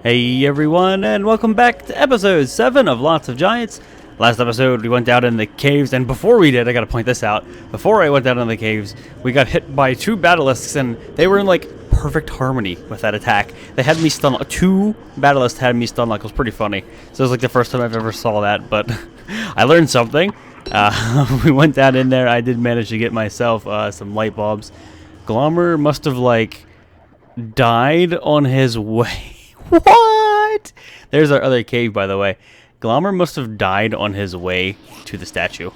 Hey everyone, and welcome back to episode 7 of Lots of Giants. Last episode we went down in the caves, and before we did, I gotta point this out, before I went down in the caves, we got hit by 2 basilisks, and they were in like perfect harmony with that attack. They had me stun, 2 basilisks had me stun, like, it was pretty funny. So it was like the first time I've ever saw that, but I learned something. We went down in there, I did manage to get myself some light bulbs. Glommer must have like died on his way. What? There's our other cave, by the way. Glommer must have died on his way to the statue.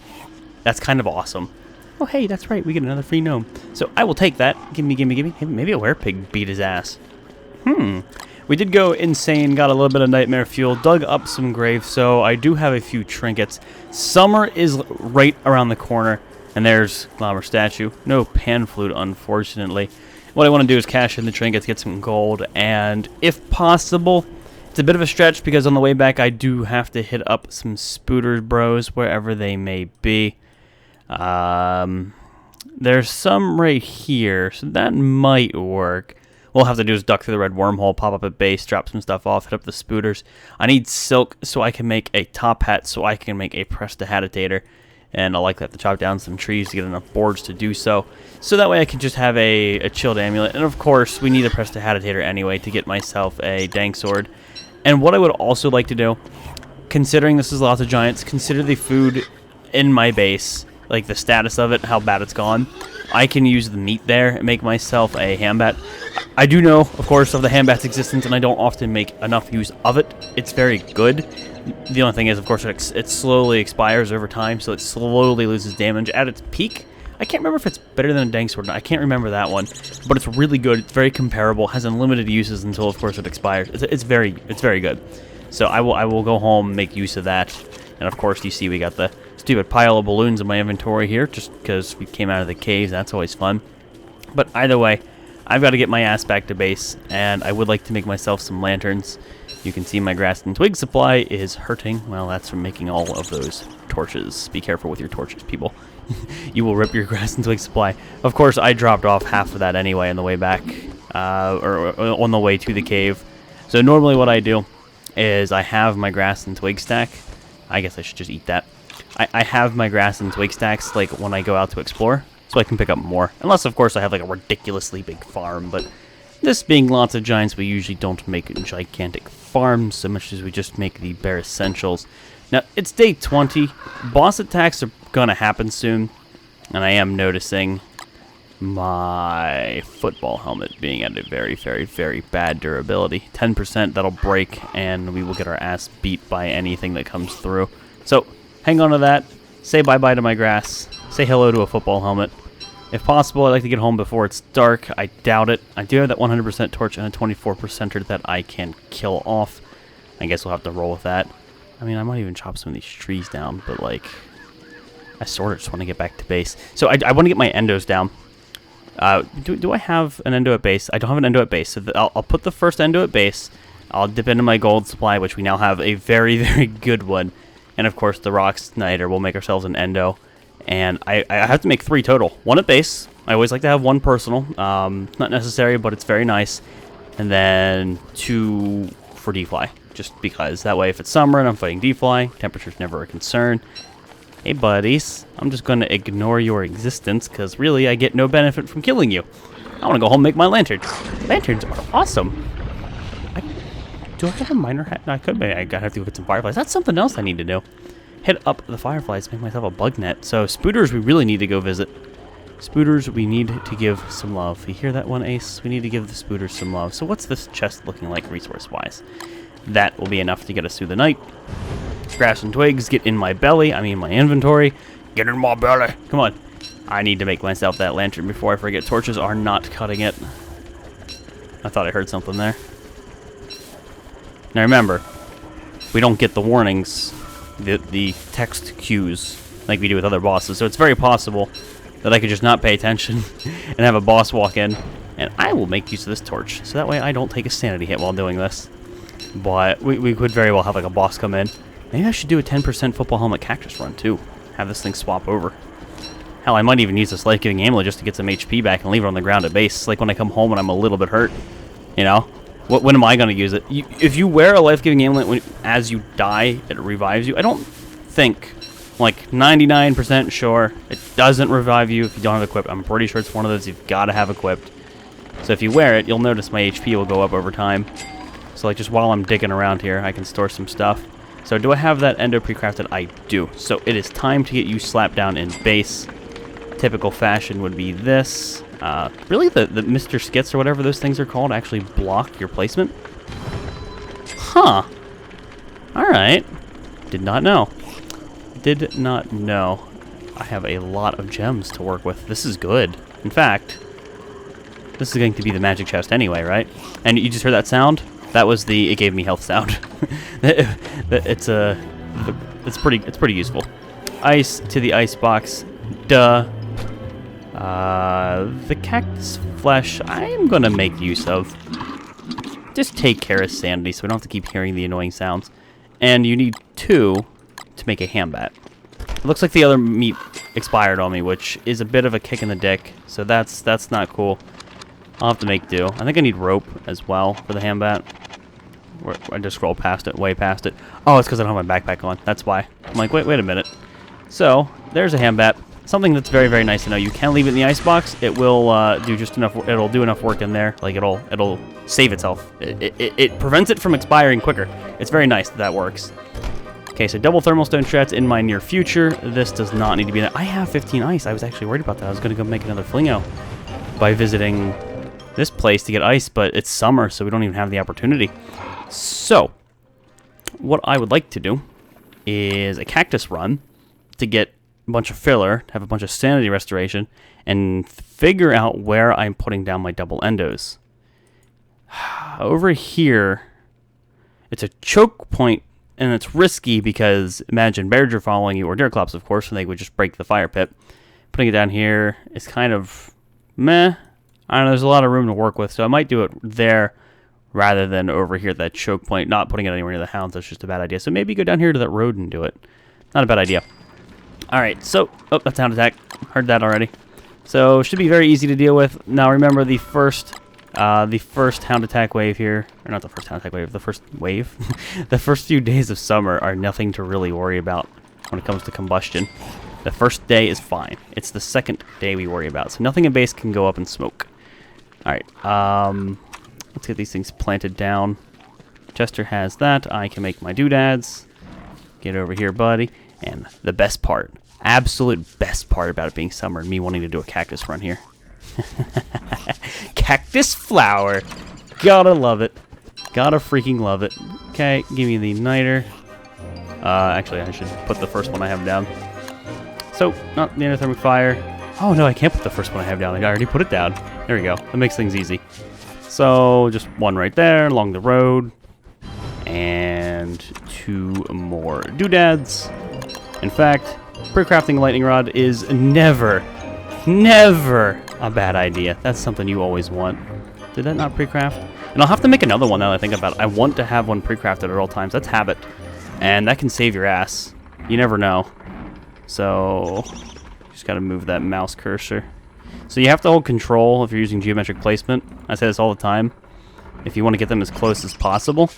That's kind of awesome. Oh, hey, that's right. We get another free gnome. So I will take that. Gimme. Hey, maybe a werepig beat his ass. We did go insane, got a little bit of nightmare fuel, dug up some graves, so I do have a few trinkets. Summer is right around the corner, and there's Glommer's statue. No pan flute, unfortunately. What I want to do is cash in the trinkets, get some gold, and if possible, it's a bit of a stretch because on the way back I do have to hit up some spooters bros, wherever they may be. There's some right here, so that might work. What we'll have to do is duck through the red wormhole, pop up at base, drop some stuff off, hit up the spooters. I need silk so I can make a top hat, so I can make a prestidigitator. And I'll likely have to chop down some trees to get enough boards to do so. So that way I can just have a chilled amulet. And of course, we need a prestidigitator anyway to get myself a dank sword. And what I would also like to do, considering this is Lots of Giants, consider the food in my base, like the status of it, how bad it's gone. I can use the meat there and make myself a hambat. I do know, of course, of the hambat's existence, and I don't often make enough use of it. It's very good. The only thing is, of course, it slowly expires over time, so it slowly loses damage. At its peak, I can't remember if it's better than a dank sword. I can't remember that one, but it's really good. It's very comparable. Has unlimited uses until, of course, it expires. It's very good. So I will go home, make use of that, and of course, you see we got the stupid pile of balloons in my inventory here, just because we came out of the caves. That's always fun. But either way, I've got to get my ass back to base, and I would like to make myself some lanterns. You can see my grass and twig supply is hurting. Well, that's from making all of those torches. Be careful with your torches, people. You will rip your grass and twig supply. Of course, I dropped off half of that anyway on the way back, or on the way to the cave. So normally what I do is I have my grass and twig stack. I guess I should just eat that. I have my grass and twig stacks like when I go out to explore, so I can pick up more. Unless, of course, I have like a ridiculously big farm, but this being Lots of Giants, we usually don't make gigantic farms so much as we just make the bare essentials. Now, it's day 20. Boss attacks are gonna happen soon, and I am noticing my football helmet being at a very bad durability. 10%, that'll break, and we will get our ass beat by anything that comes through. So, hang on to that. Say bye-bye to my grass. Say hello to a football helmet. If possible, I'd like to get home before it's dark. I doubt it. I do have that 100% torch and a 24%er that I can kill off. I guess we'll have to roll with that. I mean, I might even chop some of these trees down, but, like, I sort of just want to get back to base. So I want to get my endos down. Do I have an endo at base? I don't have an endo at base, so I'll put the first endo at base. I'll dip into my gold supply, which we now have a very good one. And, of course, the Rocks Niter. We'll make ourselves an endo. And I have to make 3 total. 1 at base. I always like to have 1 personal. Not necessary, but it's very nice. And then 2 for D-Fly. Just because that way if it's summer and I'm fighting D-Fly, temperature's never a concern. Hey, buddies. I'm just going to ignore your existence because really I get no benefit from killing you. I want to go home and make my lanterns. Lanterns are awesome. Do I have a miner hat? No, I could. Maybe I gotta have to go get some fireflies. That's something else I need to do. Hit up the fireflies, make myself a bug net. So spooters, we really need to go visit. Spooters, we need to give some love. You hear that one, Ace? We need to give the spooters some love. So what's this chest looking like resource-wise? That will be enough to get us through the night. Grass and twigs, get in my belly. I mean my inventory. Get in my belly. Come on. I need to make myself that lantern before I forget. Torches are not cutting it. I thought I heard something there. Now remember, we don't get the warnings, the text cues, like we do with other bosses. So it's very possible that I could just not pay attention and have a boss walk in, and I will make use of this torch. So that way I don't take a sanity hit while doing this. But we could very well have like a boss come in. Maybe I should do a 10% football helmet cactus run too. Have this thing swap over. Hell, I might even use this life-giving amulet just to get some HP back and leave it on the ground at base. Like when I come home and I'm a little bit hurt, you know? When am I going to use it? If you wear a life-giving amulet as you die, it revives you. I don't think, like 99% sure, it doesn't revive you if you don't have it equipped. I'm pretty sure it's one of those you've got to have equipped. So if you wear it, you'll notice my HP will go up over time. So like just while I'm digging around here, I can store some stuff. So do I have that endo pre-crafted? I do. So it is time to get you slapped down in base. Typical fashion would be this. Really, the Mr. Skits or whatever those things are called actually block your placement? Huh. Alright. Did not know. Did not know. I have a lot of gems to work with. This is good. In fact, this is going to be the magic chest anyway, right? And you just heard that sound? That was the it gave me health sound. It's pretty useful. Ice to the ice box. Duh. The cactus flesh I am gonna make use of. Just take care of sanity so we don't have to keep hearing the annoying sounds. And you need 2 to make a ham bat. It looks like the other meat expired on me, which is a bit of a kick in the dick. So that's not cool. I'll have to make do. I think I need rope as well for the ham bat. I just scrolled past it, way past it. Oh, it's because I don't have my backpack on. That's why. I'm like, wait a minute. So, there's a ham bat. Something that's very, very nice to know. You can leave it in the ice box. It will do just enough. It'll do enough work in there. Like it'll save itself. It prevents it from expiring quicker. It's very nice that works. Okay, so double thermal stone shreds in my near future. This does not need to be there. I have 15 ice. I was actually worried about that. I was going to go make another flingo by visiting this place to get ice, but it's summer, so we don't even have the opportunity. So, what I would like to do is a cactus run to get a bunch of filler, have a bunch of sanity restoration, and figure out where I'm putting down my double endos. Over here, it's a choke point, and it's risky because imagine bears are following you, or deer clops, of course, and they would just break the fire pit. Putting it down here is kind of meh. I don't know, there's a lot of room to work with, so I might do it there rather than over here at that choke point. Not putting it anywhere near the hounds, that's just a bad idea. So maybe go down here to that road and do it. Not a bad idea. Alright, so, oh, that's hound attack. Heard that already. So, should be very easy to deal with. Now, remember the first hound attack wave here, or not the first hound attack wave, the first wave. The first few days of summer are nothing to really worry about when it comes to combustion. The first day is fine. It's the second day we worry about. So, nothing in base can go up in smoke. Alright, let's get these things planted down. Chester has that. I can make my doodads. Get over here, buddy. And the best part, absolute best part about it being summer and me wanting to do a cactus run here. Cactus flower. Gotta love it. Gotta freaking love it. Okay, give me the niter. Actually, I should put the first one I have down. So, not the endothermic fire. Oh, no, I can't put the first one I have down. I already put it down. There we go. That makes things easy. So, just one right there along the road. And 2 more doodads. In fact, pre-crafting a lightning rod is never a bad idea. That's something you always want. Did that not pre-craft? And I'll have to make another one now that I think about it. I want to have one pre-crafted at all times. That's habit. And that can save your ass. You never know. So, just gotta move that mouse cursor. So you have to hold control if you're using geometric placement. I say this all the time. If you want to get them as close as possible.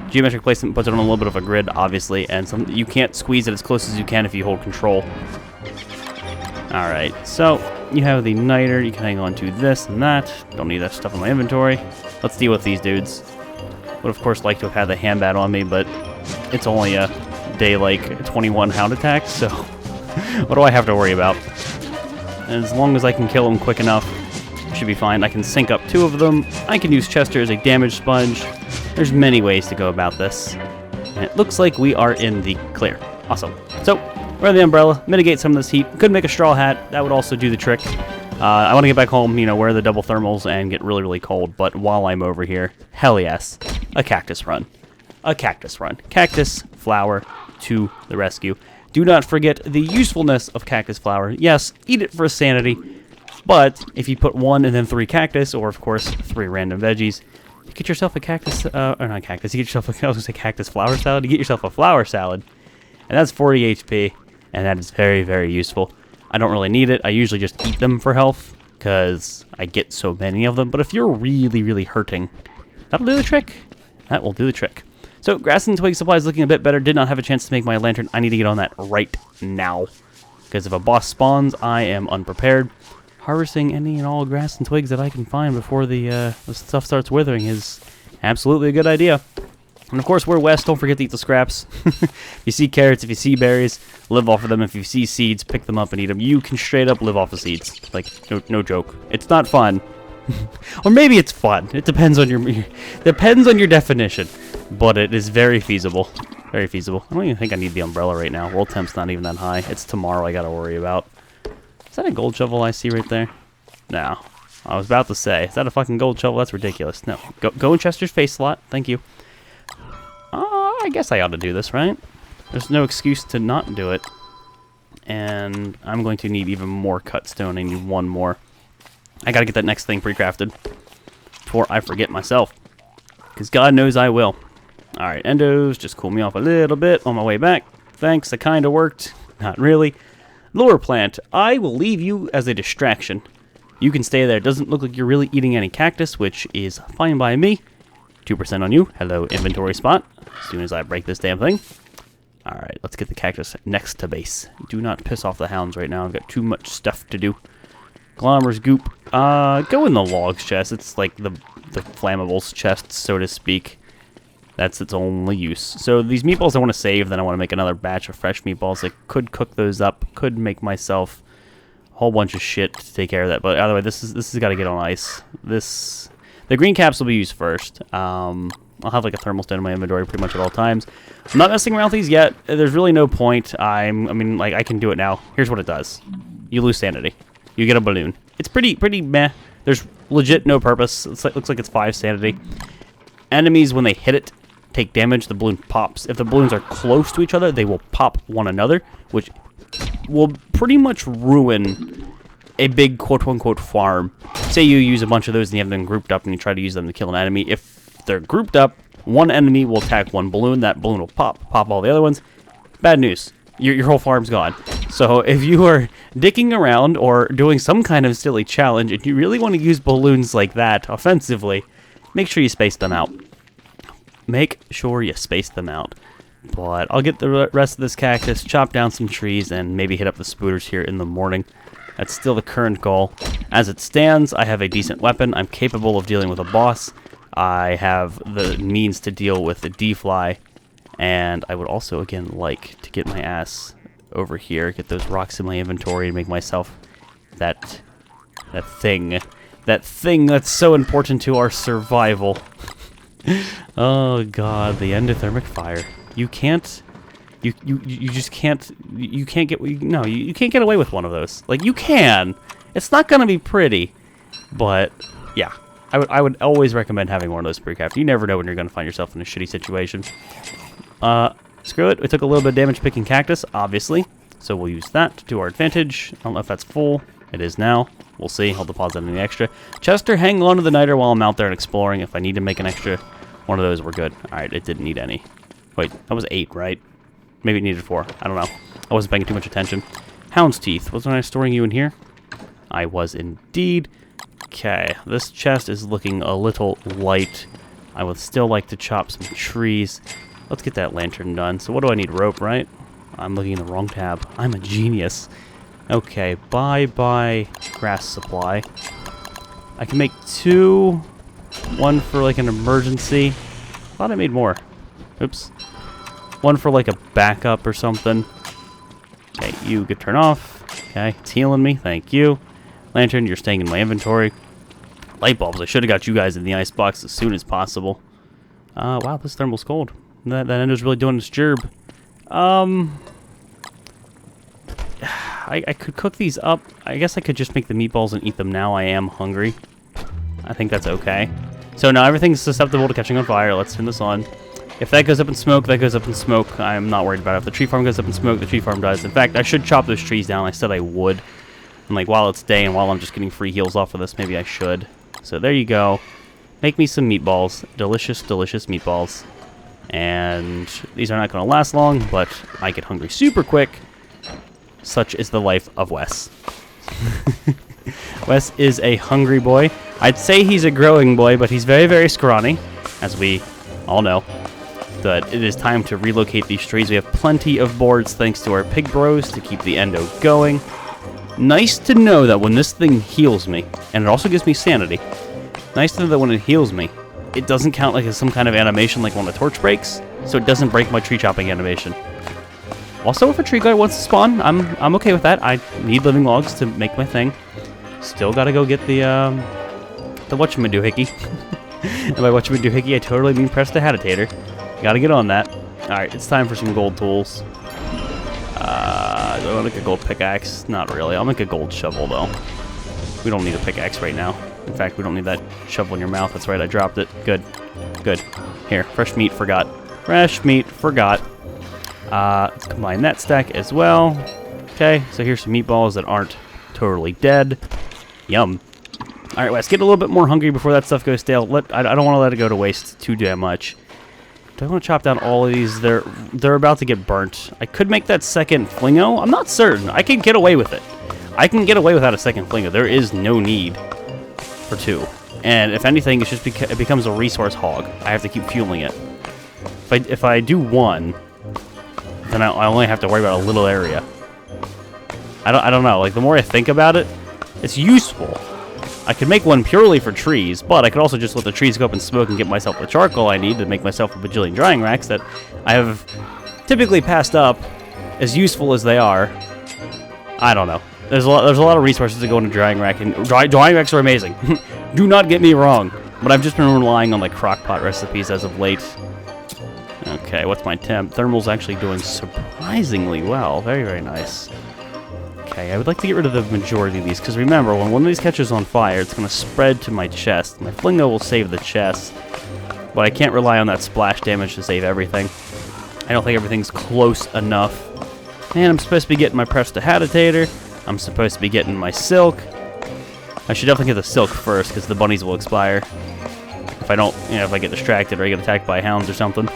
Geometric placement puts it on a little bit of a grid, obviously, and you can't squeeze it as close as you can if you hold control. Alright, so you have the niter, you can hang on to this and that. Don't need that stuff in my inventory. Let's deal with these dudes. Would of course like to have had the hand bat on me, but it's only a day like 21 hound attacks, so what do I have to worry about? And as long as I can kill them quick enough, should be fine. I can sync up 2 of them. I can use Chester as a damage sponge. There's many ways to go about this. And it looks like we are in the clear. Awesome. So, wear the umbrella, mitigate some of this heat. Could make a straw hat. That would also do the trick. I want to get back home, you know, wear the double thermals and get really, really cold. But while I'm over here, hell yes, a cactus run. A cactus run. Cactus flower to the rescue. Do not forget the usefulness of cactus flower. Yes, eat it for sanity. But if you put 1 and then 3 cactus, or of course 3 random veggies, you get yourself a cactus, or not cactus, you get yourself I was going to say cactus flower salad, you get yourself a flower salad. And that's 40 HP, and that is very, very useful. I don't really need it. I usually just eat them for health, because I get so many of them. But if you're really, really hurting, That'll do the trick. That will do the trick. So, grass and twig supply is looking a bit better. Did not have a chance to make my lantern. I need to get on that right now. Because if a boss spawns, I am unprepared. Harvesting any and all grass and twigs that I can find before the stuff starts withering is absolutely a good idea. And of course, we're west. Don't forget to eat the scraps. If you see carrots, if you see berries, live off of them. If you see seeds, pick them up and eat them. You can straight up live off of seeds. Like, no joke. It's not fun. Or maybe it's fun. It depends on your definition. But it is very feasible. Very feasible. I don't even think I need the umbrella right now. World temp's not even that high. It's tomorrow I gotta worry about. Is that a gold shovel I see right there? No. I was about to say, is that a fucking gold shovel? That's ridiculous. No. Go in Chester's face slot. Thank you. I guess I ought to do this, right? There's no excuse to not do it. And I'm going to need even more cut stone. I need one more. I gotta get that next thing pre-crafted before I forget myself. Because God knows I will. Alright, endos, just cool me off a little bit on my way back. Thanks, that kinda worked. Not really. Lure plant, I will leave you as a distraction. You can stay there. It doesn't look like you're really eating any cactus, which is fine by me. 2% on you. Hello, inventory spot. As soon as I break this damn thing. Alright, let's get the cactus next to base. Do not piss off the hounds right now. I've got too much stuff to do. Glommer's goop. Go in the logs chest. It's like the flammables chest, so to speak. That's its only use. So these meatballs I want to save, then I want to make another batch of fresh meatballs. I could cook those up, could make myself a whole bunch of shit to take care of that. But either way, this has got to get on ice. The green caps will be used first. I'll have like a thermal stone in my inventory pretty much at all times. I'm not messing around with these yet. There's really no point. I mean, like, I can do it now. Here's what it does. You lose sanity. You get a balloon. It's pretty meh. There's legit no purpose. Looks like it's 5 sanity. Enemies, when they hit it, take damage. The balloon pops. If the balloons are close to each other, they will pop one another, which will pretty much ruin a big quote-unquote farm. Say you use a bunch of those and you have them grouped up and you try to use them to kill an enemy. If they're grouped up, one enemy will attack one balloon. That balloon will pop all the other ones. Bad news. Your whole farm's gone. So if you are dicking around or doing some kind of silly challenge and you really want to use balloons like that offensively, make sure you space them out. Make sure you space them out. But I'll get the rest of this cactus, chop down some trees, and maybe hit up the spooters here in the morning. That's still the current goal. As it stands, I have a decent weapon. I'm capable of dealing with a boss. I have the means to deal with the D-fly. And I would also, again, like to get my ass over here, get those rocks in my inventory, and make myself that thing that's so important to our survival. Oh God, the endothermic fire. You can't. You just can't. You can't get. No, you can't get away with one of those. Like, you can. It's not gonna be pretty, but yeah. I would always recommend having one of those pre-craft. You never know when you're gonna find yourself in a shitty situation. Screw it. We took a little bit of damage picking cactus, obviously. So we'll use that to our advantage. I don't know if that's full. It is now. We'll see. I'll deposit any extra. Chester, hang on to the niter while I'm out there and exploring. If I need to make an extra one of those, we're good. Alright, it didn't need any. Wait, that was 8, right? Maybe it needed 4. I don't know. I wasn't paying too much attention. Hound's teeth. Wasn't I storing you in here? I was indeed. Okay, this chest is looking a little light. I would still like to chop some trees. Let's get that lantern done. So what do I need? Rope, right? I'm looking in the wrong tab. I'm a genius. Okay, bye grass supply. I can make 2. One for like an emergency. Thought I made more. Oops. One for like a backup or something. Okay, you could turn off. Okay, it's healing me. Thank you. Lantern, you're staying in my inventory. Light bulbs. I should have got you guys in the icebox as soon as possible. Wow, this thermal's cold. That ender's really doing its gerb. I could cook these up. I guess I could just make the meatballs and eat them now. I am hungry. I think that's okay. So now everything's susceptible to catching on fire. Let's turn this on. If that goes up in smoke, that goes up in smoke. I'm not worried about it. If the tree farm goes up in smoke, the tree farm does. In fact, I should chop those trees down. I said I would. And like, while it's day and while I'm just getting free heals off of this, maybe I should. So there you go. Make me some meatballs. Delicious, delicious meatballs. And these are not going to last long, but I get hungry super quick. Such is the life of Wes. Wes is a hungry boy. I'd say he's a growing boy, but he's very, very scrawny. as we all know, that it is time to relocate these trees. We have plenty of boards thanks to our pig bros to keep the endo going. Nice to know that when this thing heals me, and it also gives me sanity, nice to know that when it heals me, it doesn't count like as some kind of animation like when the torch breaks, so it doesn't break my tree chopping animation. Also, if a tree guy wants to spawn, I'm okay with that. I need living logs to make my thing. Still gotta go get the whatchamadoohickey. And by whatchamadoohickey, I totally mean prestidigitator. Gotta get on that. Alright, it's time for some gold tools. Do I want to make a gold pickaxe? Not really. I'll make a gold shovel, though. We don't need a pickaxe right now. In fact, we don't need that shovel in your mouth. That's right, I dropped it. Good. Good. Here, fresh meat, forgot. Fresh meat, forgot. Let's combine that stack as well. Okay, so here's some meatballs that aren't totally dead. Yum. Alright, let's get a little bit more hungry before that stuff goes stale. I don't want to let it go to waste too damn much. Do I want to chop down all of these? They're about to get burnt. I could make that second flingo. I'm not certain. I can get away with it. I can get away without a second flingo. There is no need for two. And if anything, it's just it becomes a resource hog. I have to keep fueling it. If I do one, then I only have to worry about a little area. I don't know. Like, the more I think about it, it's useful. I could make one purely for trees, but I could also just let the trees go up in smoke and get myself the charcoal I need to make myself a bajillion drying racks that I have typically passed up, as useful as they are. I don't know. There's a lot of resources to go into drying rack, and drying racks are amazing. Do not get me wrong, but I've just been relying on like crockpot recipes as of late. Okay, what's my temp? Thermal's actually doing surprisingly well. Very, very nice. Okay, I would like to get rid of the majority of these, because remember, when one of these catches on fire, it's going to spread to my chest. My flingo will save the chest, but I can't rely on that splash damage to save everything. I don't think everything's close enough. And I'm supposed to be getting my prestidigitator. I'm supposed to be getting my silk. I should definitely get the silk first, because the bunnies will expire. If I don't, if I get distracted or I get attacked by hounds or something.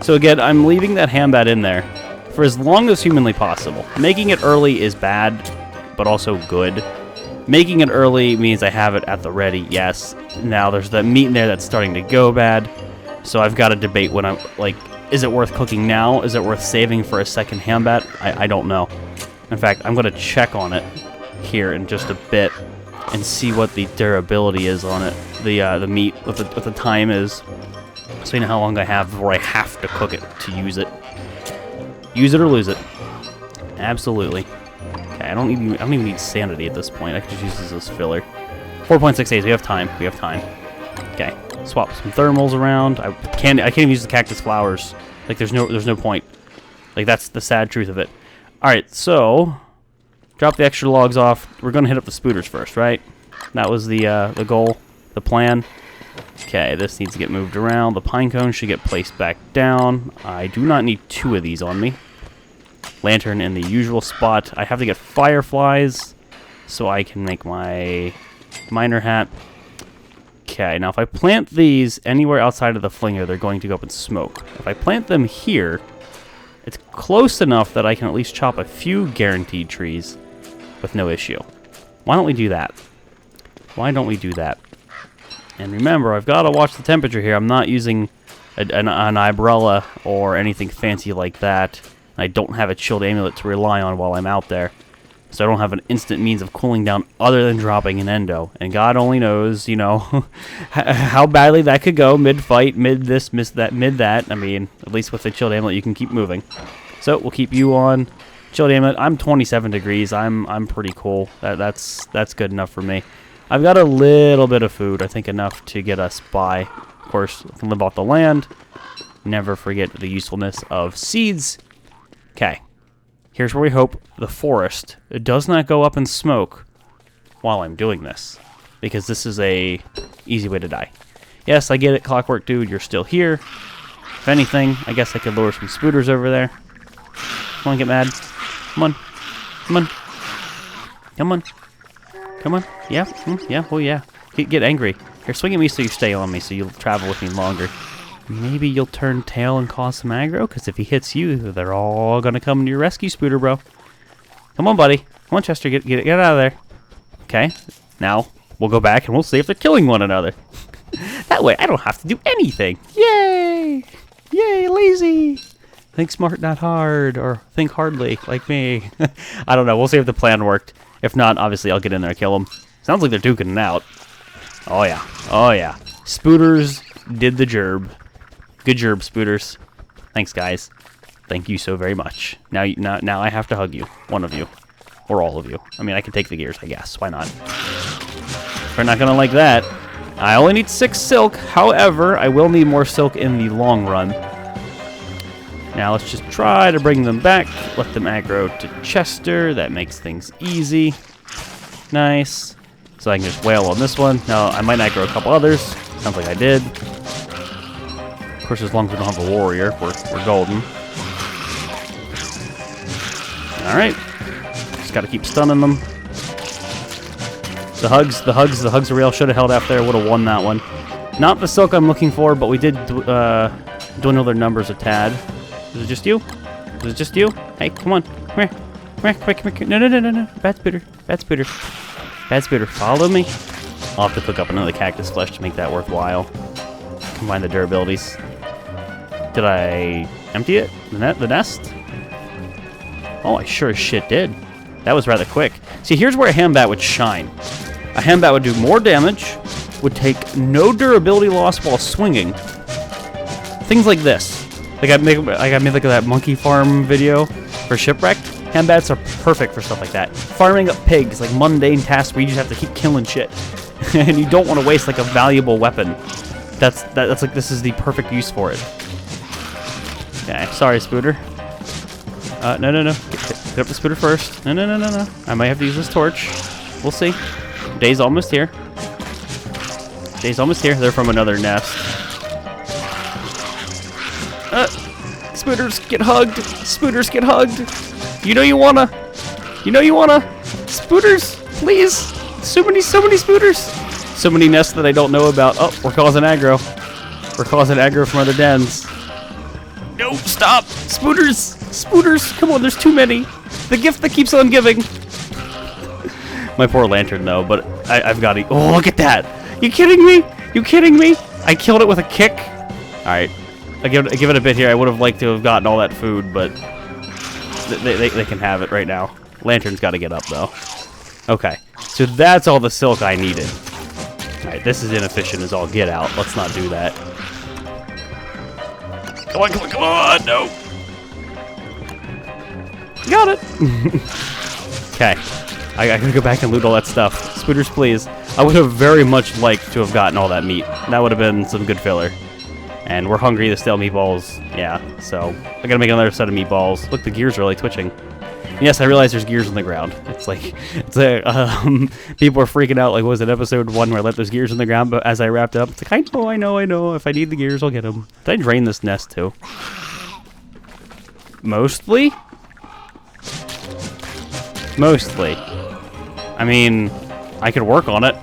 So again, I'm leaving that hambat in there for as long as humanly possible. Making it early is bad, but also good. Making it early means I have it at the ready, yes. Now, there's the meat in there that's starting to go bad, so I've got to debate when I'm, like, is it worth cooking now? Is it worth saving for a second hambat? I don't know. In fact, I'm going to check on it here in just a bit and see what the durability is on it, the meat, what the time is, so you know how long I have before I have to cook it to use it. Use it or lose it. Absolutely. Okay, I don't even need sanity at this point. I can just use this as filler. 4.6 days. We have time. We have time. Okay. Swap some thermals around. I can't even use the cactus flowers. Like, there's no point. Like, that's the sad truth of it. All right. So, drop the extra logs off. We're gonna hit up the spooters first, right? That was the goal, the plan. Okay, this needs to get moved around. The pine cone should get placed back down. I do not need two of these on me. Lantern in the usual spot. I have to get fireflies so I can make my miner hat. Okay, now if I plant these anywhere outside of the flinger, they're going to go up in smoke. If I plant them here, it's close enough that I can at least chop a few guaranteed trees with no issue. Why don't we do that? Why don't we do that? And remember, I've got to watch the temperature here. I'm not using an umbrella or anything fancy like that. I don't have a chilled amulet to rely on while I'm out there. So I don't have an instant means of cooling down other than dropping an endo. And God only knows, how badly that could go mid-fight, mid-this, mid-that. I mean, at least with the chilled amulet, you can keep moving. So we'll keep you on chilled amulet. I'm 27 degrees. I'm pretty cool. That's good enough for me. I've got a little bit of food, I think enough to get us by. Of course, I can live off the land. Never forget the usefulness of seeds. Okay, here's where we hope the forest does not go up in smoke while I'm doing this, because this is a easy way to die. Yes, I get it, Clockwork Dude, you're still here. If anything, I guess I could lure some spooters over there. Come on, get mad. Come on. Come on. Come on. Come on. Yeah. Yeah. Oh, yeah. Get angry. Here, swing at me so you stay on me, so you'll travel with me longer. Maybe you'll turn tail and cause some aggro, because if he hits you, they're all going to come to your rescue, Spooter Bro. Come on, buddy. Come on, Chester. Get out of there. Okay. Now, we'll go back and we'll see if they're killing one another. That way, I don't have to do anything. Yay! Yay, lazy! Think smart, not hard, or think hardly, like me. I don't know. We'll see if the plan worked. If not, obviously, I'll get in there and kill them. Sounds like they're duking it out. Oh, yeah. Oh, yeah. Spooters did the gerb. Good gerb, Spooters. Thanks, guys. Thank you so very much. Now I have to hug you. One of you. Or all of you. I mean, I can take the gears, I guess. Why not? We're not going to like that. I only need 6 silk. However, I will need more silk in the long run. Now let's just try to bring them back. Let them aggro to Chester. That makes things easy. Nice. So I can just wail on this one. Now, I might aggro a couple others. Sounds like I did. Of course, as long as we don't have a warrior, we're golden. Alright. Just gotta keep stunning them. The hugs are real. Should have held out there. Would have won that one. Not the silk I'm looking for, but we did dwindle their numbers a tad. Is it just you? Is it just you? Hey, come on. Come here. Come here. Come here. No. Bad Spooter. Bad Spooter. Bad Spooter. Follow me. I'll have to cook up another cactus flesh to make that worthwhile. Combine the durabilities. Did I empty it? The nest? Oh, I sure as shit did. That was rather quick. See, here's where a Hambat would shine. A Hambat would do more damage, would take no durability loss while swinging. Things like this. Like I made like that monkey farm video for Shipwrecked. Hambats are perfect for stuff like that. Farming up pigs, like mundane tasks where you just have to keep killing shit. And you don't want to waste like a valuable weapon. That's like, this is the perfect use for it. Okay, sorry, Spooter. No. Get up the Spooter first. No. I might have to use this torch. We'll see. Day's almost here. Day's almost here. They're from another nest. Spooters, get hugged. Spooters, get hugged. You know you wanna. Spooters, please. So many Spooters. So many nests that I don't know about. Oh, we're causing aggro. We're causing aggro from other dens. No, stop. Spooters, come on, there's too many. The gift that keeps on giving. My poor lantern, though, but I've got to... Oh, look at that. You kidding me? I killed it with a kick. All right. I give it a bit here. I would have liked to have gotten all that food, but they can have it right now. Lantern's got to get up, though. Okay. So that's all the silk I needed. All right, this is inefficient as all get out. Let's not do that. Come on, no. Got it. Okay. I gotta go back and loot all that stuff. Spooters, please. I would have very much liked to have gotten all that meat. That would have been some good filler. And we're hungry to stale meatballs. Yeah, so I gotta make another set of meatballs. Look, the gears are really twitching. Yes, I realize there's gears on the ground. It's like, people are freaking out. Like, was it episode 1 where I let those gears on the ground? But as I wrapped it up, it's like, I know. If I need the gears, I'll get them. Did I drain this nest too? Mostly. I mean, I could work on it.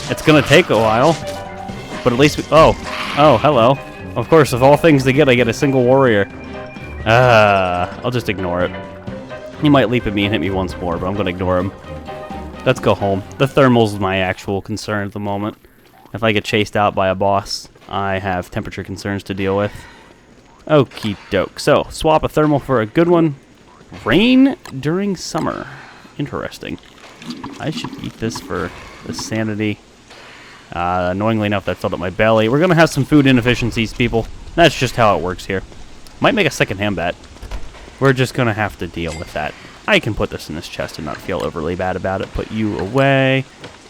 It's gonna take a while, but at least we... Oh, hello. Of course, of all things to get, I get a single warrior. I'll just ignore it. He might leap at me and hit me once more, but I'm gonna ignore him. Let's go home. The thermal's my actual concern at the moment. If I get chased out by a boss, I have temperature concerns to deal with. Okie doke. So, swap a thermal for a good one. Rain during summer. Interesting. I should eat this for the sanity. Annoyingly enough, that filled up my belly. We're going to have some food inefficiencies, people. That's just how it works here. Might make a second Hambat. We're just going to have to deal with that. I can put this in this chest and not feel overly bad about it. Put you away.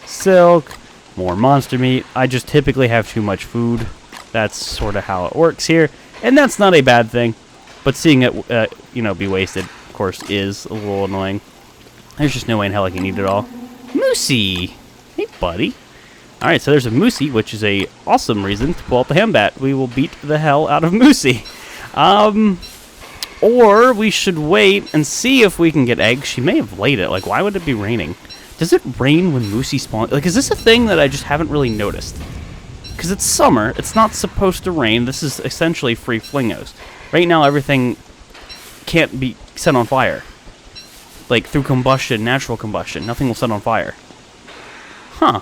Silk. More monster meat. I just typically have too much food. That's sort of how it works here. And that's not a bad thing. But seeing it, be wasted, of course, is a little annoying. There's just no way in hell I can eat it all. Moosey! Hey, buddy. Alright, so there's a Moosey, which is a awesome reason to pull out the Hambat. We will beat the hell out of Moosey. Or we should wait and see if we can get eggs. She may have laid it. Like, why would it be raining? Does it rain when Moosey spawns? Like, is this a thing that I just haven't really noticed? Because it's summer. It's not supposed to rain. This is essentially free flingos. Right now, everything can't be set on fire. Like, through combustion, natural combustion. Nothing will set on fire. Huh.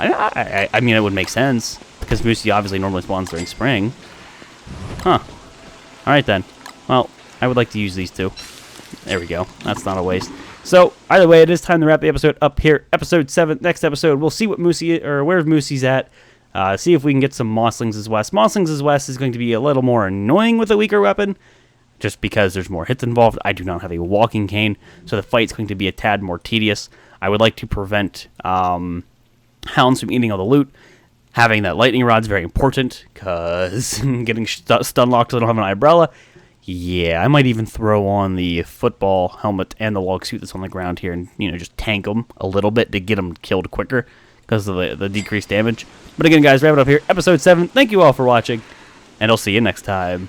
I mean, it would make sense, because Moosey obviously normally spawns during spring. Huh. Alright then. Well, I would like to use these two. There we go. That's not a waste. So, either way, it is time to wrap the episode up here. Episode 7. Next episode, we'll see what Moosey, or where Moosey's at. See if we can get some Mosslings as West. Mosslings as West is going to be a little more annoying with a weaker weapon, just because there's more hits involved. I do not have a walking cane, so the fight's going to be a tad more tedious. I would like to prevent Hounds from eating all the loot. Having that lightning rod's very important, because getting stun locked so I don't have an umbrella. Yeah, I might even throw on the football helmet and the log suit that's on the ground here and, just tank them a little bit to get them killed quicker because of the decreased damage. But again, guys, wrap it up here. Episode 7. Thank you all for watching, and I'll see you next time.